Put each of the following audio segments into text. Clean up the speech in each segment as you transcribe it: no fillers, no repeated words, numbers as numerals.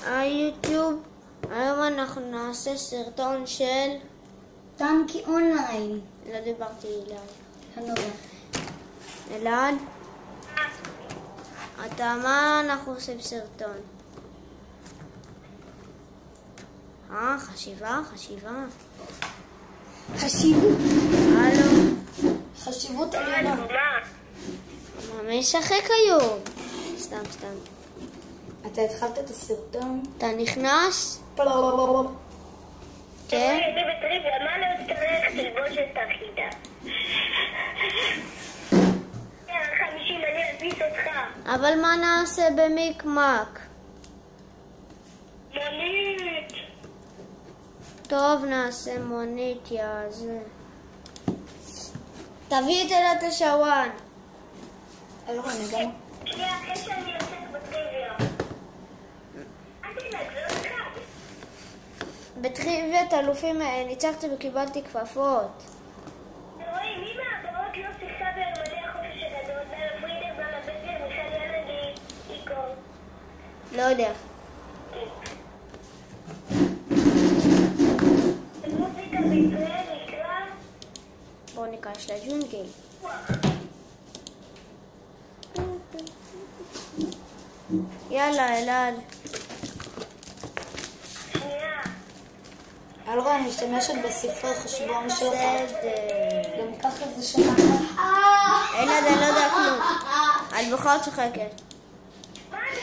היוטיוב. היום אנחנו נעשה סרטון של טנקי אונליין. לא דיברתי אלעד. אלעד? אתה מה אנחנו עושים סרטון? חשיבה? חשיבות. הלו? חשיבות עליונה. מה משחק היום? סתם. אתה התחלת את הסרטון? אתה נכנס? כן? אני בטריוויה, מה לא צריך תלבושת את החידה? 50 אני אביס אותך. אבל מה נעשה במיקמק? מונית. טוב, נעשה מונית, יעזה. תביא את אלת השואן. אלרון, גם... שנייה, אחרי שאני יוצאת בטריוויה. אל תדאג, זה לא אחד. בטריוויית אלופים ניצחתי וקיבלתי כפפות. רואים, מי מהעברות לא שיחקה באלמוני החופש הגדול? דנה פרידר, דנה בגר, מיכל ינגי, איקו. לא יודע. מוזיקה בישראל נקרא... בואו ניגש לג'ונגל. יאללה, אלעד. שנייה. אלרון, משתמשת בספרי חשבון שלך. בסדר. גם ככה זה שנה. אלעד, אני לא יודע כלום. את בכלל צוחקת. מה אני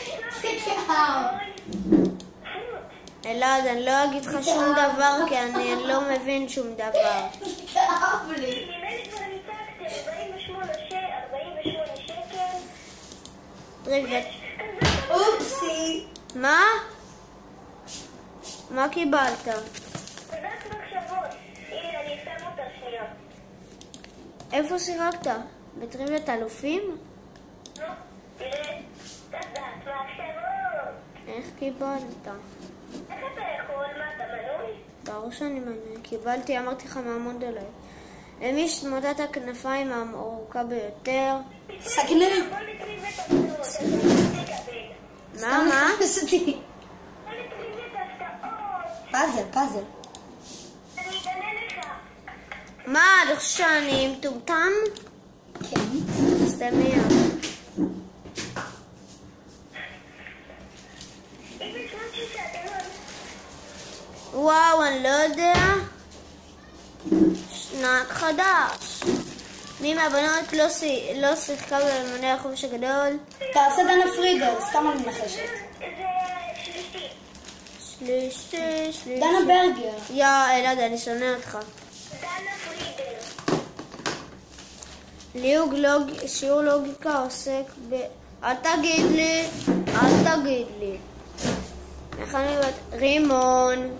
אלעד, אני לא אגיד לך שום דבר כי אני לא מבין שום דבר. ממני כבר ניצחתם 48 שקל. טריוויית. אופסי. מה? מה קיבלת? תדעת מחשבות. הנה, אני שם אותה שנייה. איפה שיחקת? בטריוויית אלופים? נו, תראה. תדעת מחשבות. איך קיבלת? איך אתה יכול? מה, אתה מנוי? ברור שאני מנוי. קיבלתי, אמרתי לך מהמון דולר. למי יש תמותת הכנפיים הארוכה ביותר? סגנן. בוא נטריב את הפתעות, אתה לא תקבל. מה? בוא נטריב את ההפתעות. פאזל. אני אגלה לך. מה, אתה חושב שאני מטומטם? כן. סתמיה. אם יש משהו שאתה לא... וואו, אני לא יודע. שנק חדש. מי מהבנות לא שיחקה באלמוני החופש הגדול? תעשה דנה פרידר, סתם אני מנחשת. זה שלישי. דנה ברגר. יא, אלעד, אני שונא אותך. דנה פרידר. שיעור לוגיקה עוסק ב... אל תגיד לי. רימון.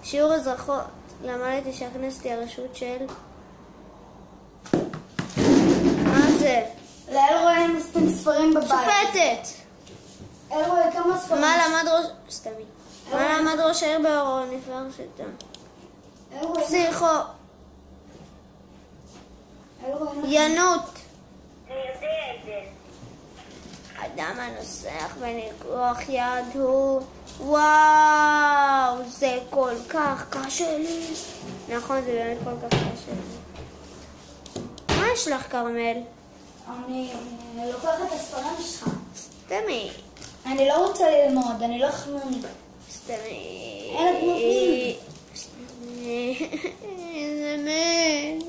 שיעור אזרחות. למדתי שהכנסת היא הרשות של... מה זה? לאלרון אין מספיק ספרים בבית. שופטת. אלרון, כמה ספרים? מה למד ראש העיר באוניברסיטה? פסיכו. ינות. אני יודע את זה. אדם הנוסח בניגוח יד הוא... וואו, זה כל כך קשה לי. נכון, זה באמת כל כך קשה לי. מה יש לך, כרמל? אני לוקחת את הספרים שלך. סתמי. אני לא רוצה ללמוד, אני לא חנונית. סתמי. אין את מבין. זה מת.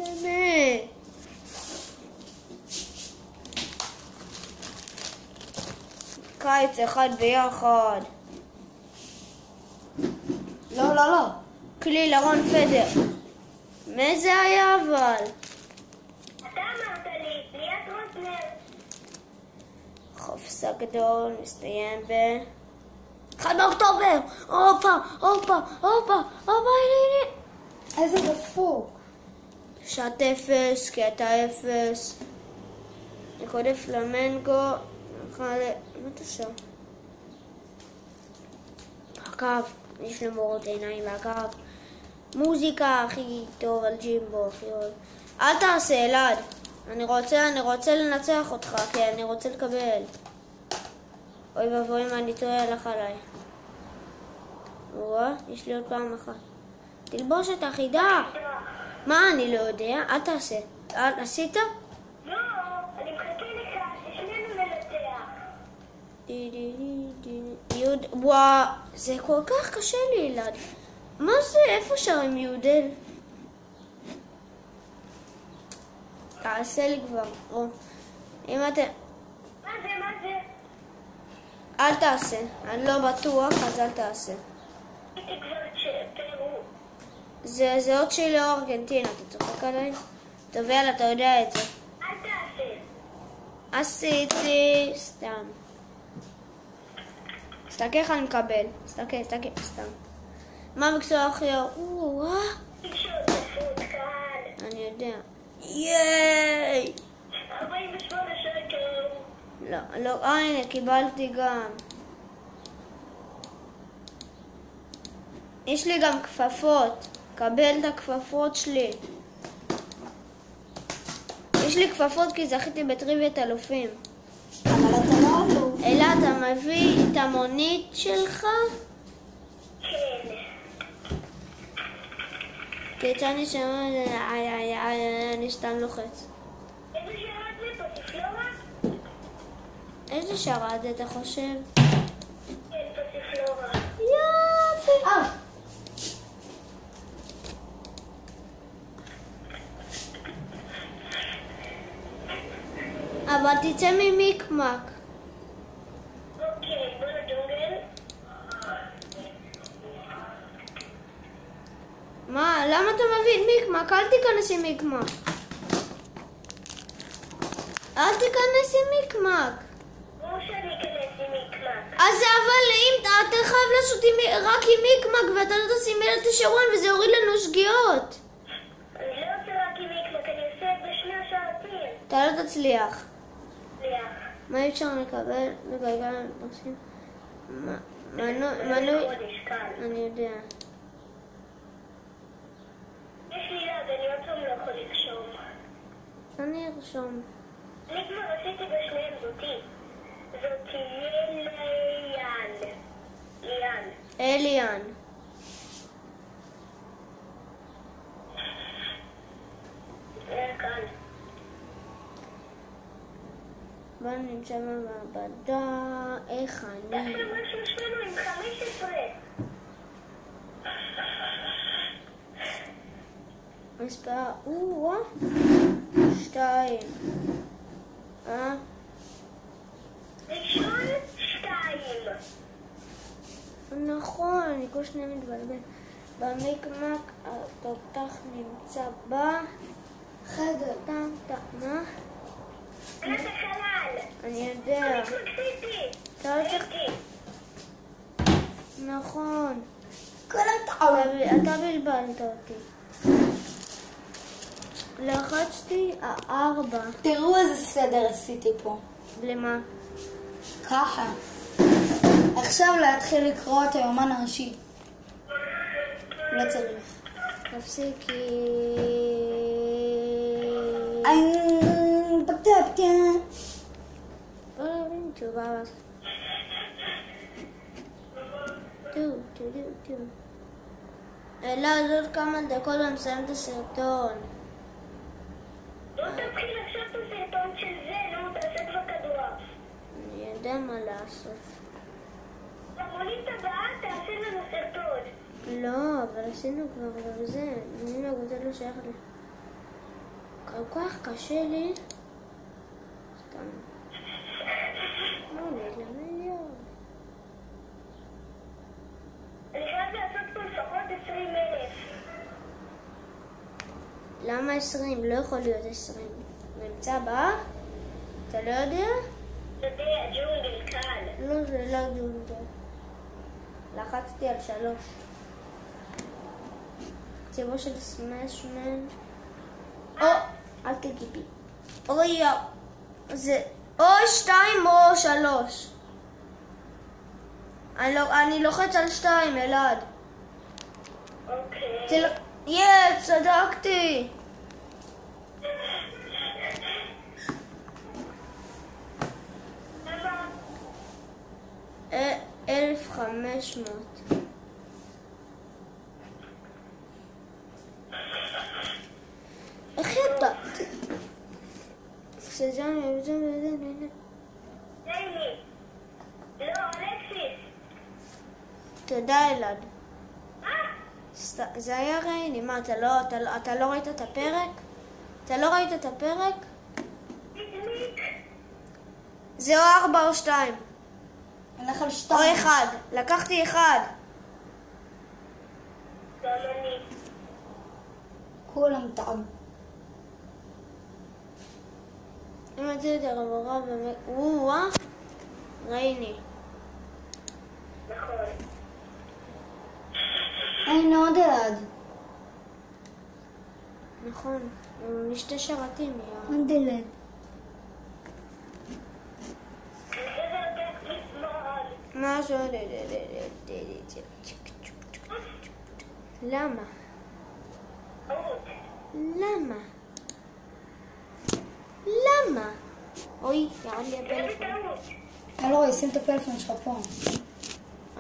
קיץ אחד ביחד. לא. כליל ארון פדר. מי זה היה אבל? אתה אמרת לי, ליאת רוזנר. חופש הגדול מסתיים ב... 1 באוקטובר! הופה, הנה. איזה דפוק. שעת 0, קטע 0. נקודת פלמנגו. מה אתה עושה? אגב, יש למורות עיניים ואגב. מוזיקה הכי טוב על ג'ימבו, הכי אוהב. אל תעשה, אלעד. אני רוצה לנצח אותך, כי אני רוצה לקבל. אוי ואבוי אם אני טועה, הלך עליי. וואה, יש לי עוד פעם אחת. תלבושת אחידה. מה, אני לא יודע? אל תעשה. עשית? לא, אני מחכה לך, ששנינו ננצח. וואו, זה כל כך קשה לי, ילד. מה זה? איפה שרים יודל? תעשה לי כבר. אם אתה... מה זה? אל תעשה. אני לא בטוח, אז אל תעשה. הייתי כבר שפרו. זה עוד שלי או ארגנטינה, אתה צוחק עליי? טוב, יאללה, אתה יודע את זה. אל תעשה. עשיתי סתם. תסתכל איך אני מקבל. תסתכל, סתם. מה המקצוע הכי אהוב? תקשורת ספרות קהל. אני יודע. ייי! 48 שקל. לא, הנה, קיבלתי גם. יש לי גם כפפות. קבל את הכפפות שלי. יש לי כפפות כי זכיתי בטריוויית אלופים. אבל אתה לא אלוף. אלה, אתה מביא את המונית שלך? כן. כיצד אני שומע, אני סתם לוחץ. איזה שרת זה פוסיפלורה? איזה שרד אתה חושב? כן, פוסיפלורה. יופי. אבל תצא ממיקמק. אוקיי, בוא לג'ונגל. מה? למה אתה מביא את מיקמק? אל תיכנס עם מיקמק. אל תיכנס עם מיקמק. ברור שאני אכנס עם מקמק. אז אבל אם אתה חייב לעשות רק עם מיקמק ואתה לא תשים אלה את השרון וזה יוריד לנו שגיאות. אני לא עושה רק עם מקמק, אני עושה את בשני השרתים. אתה לא תצליח. ליח. מה אי אפשר לקבל בגלגל הנושאים? מנוי... חודש, קל. אני יודע. יש לי יד, אני עוד פעם לא יכול לרשום. אני ארשום. אני כבר עשיתי בשניהם זאתי. זאתי ליאן. אליאן. זה קל. בוא נמצא במעבדה, איך תעשה אני... משהו שלנו עם 15. מספר... 2. ראשון 2. נכון, אני כל שניה מתבלבל. במיקמק התותח נמצא חדר. מה? ענת החלל. אני יודע. מקסיטי. אתה לא צריך... נכון. כל הטעות. אתה בלבלת אותי. לחצתי 4. תראו איזה סדר עשיתי פה. למה? ככה. עכשיו להתחיל לקרוא את היומן הראשי. לא צריך. תפסיקי. לא להבין תשובה. תראו. אלא זאת כמה דקות ומסיים את הסרטון. לא תתחיל עכשיו את הסרטון של זה, נו, תעשה כבר כדורעף. אני יודע מה לעשות. במונית הבאה תעשה לנו סרטון. לא, אבל עשינו כבר וזה. אני זה לא שייך לי. כל כך קשה לי. סתם. לא עולה למיליון. אני חייב לעשות פה לפחות 20,000. למה 20? לא יכול להיות 20. נמצא בה? אתה לא יודע? יודע, ג'ונגל קל. לא, זה לא ג'ונגל. לחצתי על 3. צבעו של סמאשמן. אל תגיעי בי. אוי, זה או 2 או 3. אני לוחץ על 2, אלעד. אוקיי. יש, צדקתי. למה? 1500. איך אתה? נעמי. לא, אלכסיס. תודה אלעד. מה? זה היה רייני. מה, אתה לא ראית את הפרק? אתה לא ראית את הפרק? תדמיק. זה או 4 או 2. הלך על או 2. 1. לקחתי 1. גם אני. כולם טעו. אם את זה יותר עבורה באמת... וואה. רייני. נכון. אין עוד אלעד. נכון. משתי שרתים. עוד אלעד. משהו... למה? למה? למה? אוי, ירד לי הפלאפון. אלרועי, שים את הפלאפון שלך פה.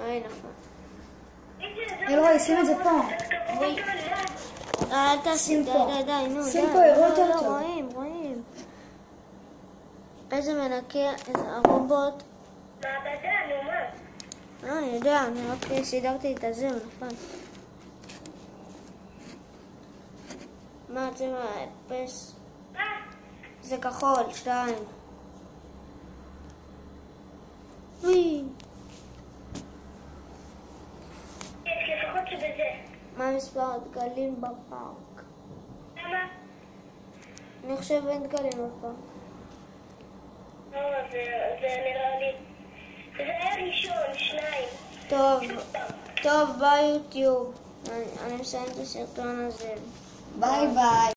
אוי, נכון. אלרועי, שים את זה פה. אל תשים, די, פה. די, די, נו, די. שים פה, יראו יותר לא, טוב. רואים. איזה מנקה, איזה הרובוט. מעבדה, נו מה? אני יודע, אני רק סידרתי את הזה, הוא נפל. מה, זה מאפס? זה כחול, 2. וואי. לפחות שבזה. מה מספר הדגלים בפארק? למה? אני חושב אין דגלים בפארק. לא, זה נראה לי... זה היה ראשון, 2. טוב, ביי יוטיוב. אני מסיים את הסרטון הזה. ביי ביי.